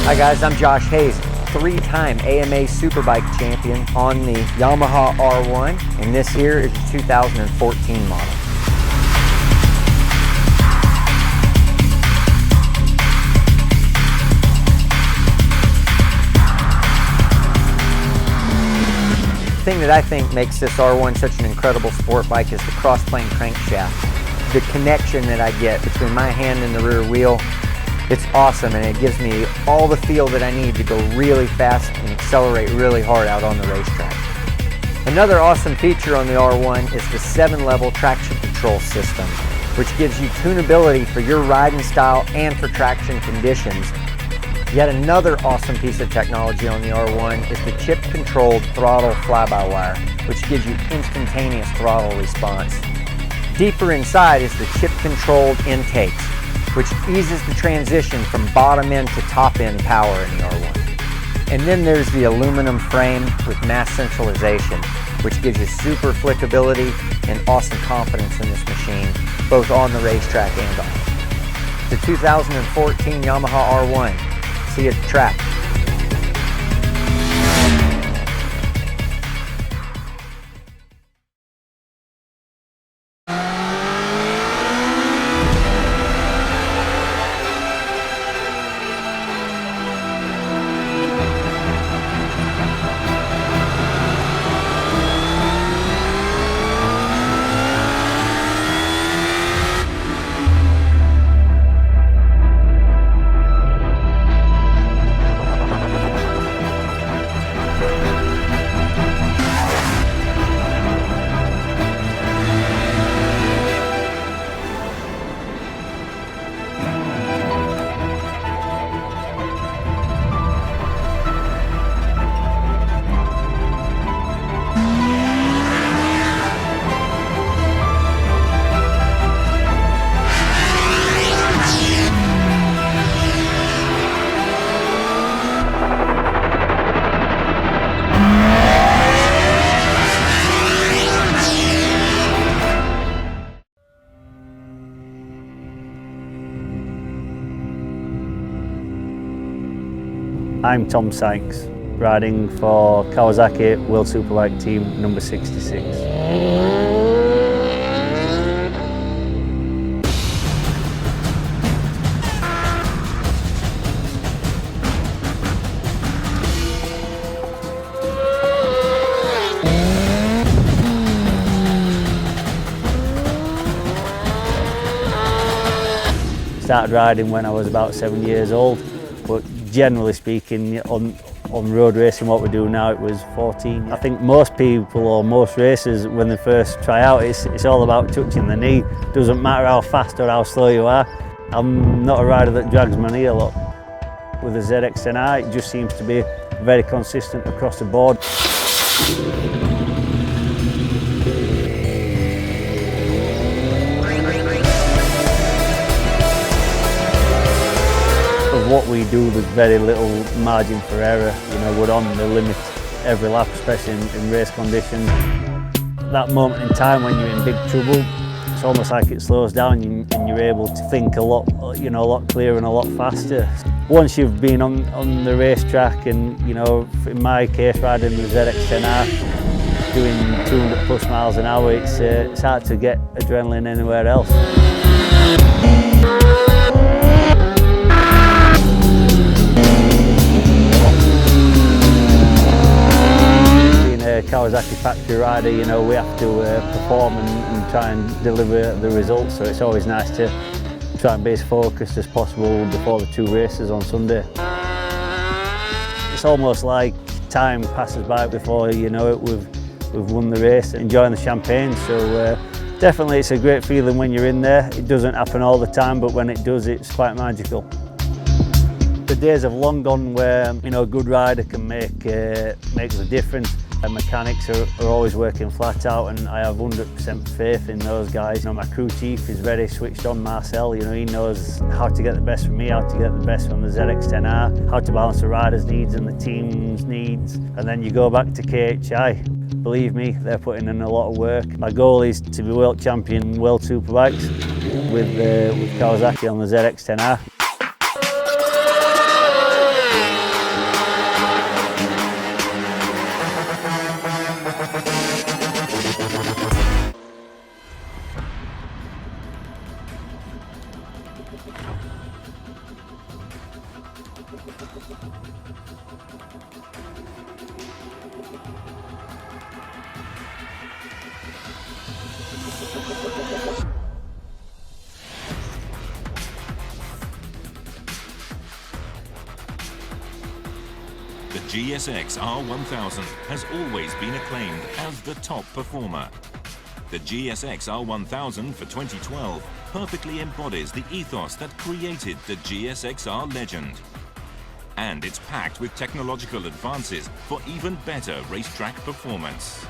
Hi guys, I'm Josh Hayes, three-time AMA Superbike champion on the Yamaha R1, and this here is a 2014 model. The thing that I think makes this R1 such an incredible sport bike is the cross-plane crankshaft. The connection that I get between my hand and the rear wheel, it's awesome, and it gives me all the feel that I need to go really fast and accelerate really hard out on the racetrack. Another awesome feature on the R1 is the 7-level traction control system, which gives you tunability for your riding style and for traction conditions. Yet another awesome piece of technology on the R1 is the chip-controlled throttle fly-by-wire, which gives you instantaneous throttle response. Deeper inside is the chip-controlled intakes, which eases the transition from bottom end to top end power in the R1. And then there's the aluminum frame with mass centralization, which gives you super flickability and awesome confidence in this machine, both on the racetrack and off. The 2014 Yamaha R1. See you at the track. I'm Tom Sykes, riding for Kawasaki World Superbike team number 66. Started riding when I was about 7 years old, but generally speaking, on road racing, what we do now, it was 14. I think most people or most racers, when they first try out, it's all about touching the knee. Doesn't matter how fast or how slow you are. I'm not a rider that drags my knee a lot. With the ZX-10R, it just seems to be very consistent across the board. What we do, there's very little margin for error. You know, we're on the limit every lap, especially in race conditions. That moment in time when you're in big trouble, it's almost like it slows down and you're able to think a lot clearer and a lot faster. Once you've been on the racetrack, and you know, in my case, riding the ZX-10R, doing 200 plus miles an hour, it's hard to get adrenaline anywhere else. Kawasaki factory rider, you know, we have to perform and try and deliver the results, so it's always nice to try and be as focused as possible before the two races on Sunday. It's almost like time passes by before you know it, we've won the race, enjoying the champagne, so definitely it's a great feeling when you're in there. It doesn't happen all the time, but when it does, it's quite magical. The days have long gone where, you know, a good rider can make the difference. Mechanics are always working flat out, and I have 100% faith in those guys. You know, my crew chief is very switched on, Marcel. You know, he knows how to get the best from me, how to get the best from the ZX-10R, how to balance the rider's needs and the team's needs. And then you go back to KHI. Believe me, they're putting in a lot of work. My goal is to be world champion World Superbikes with Kawasaki on the ZX-10R. GSX-R1000 has always been acclaimed as the top performer. The GSX-R1000 for 2012 perfectly embodies the ethos that created the GSX-R legend. And it's packed with technological advances for even better racetrack performance.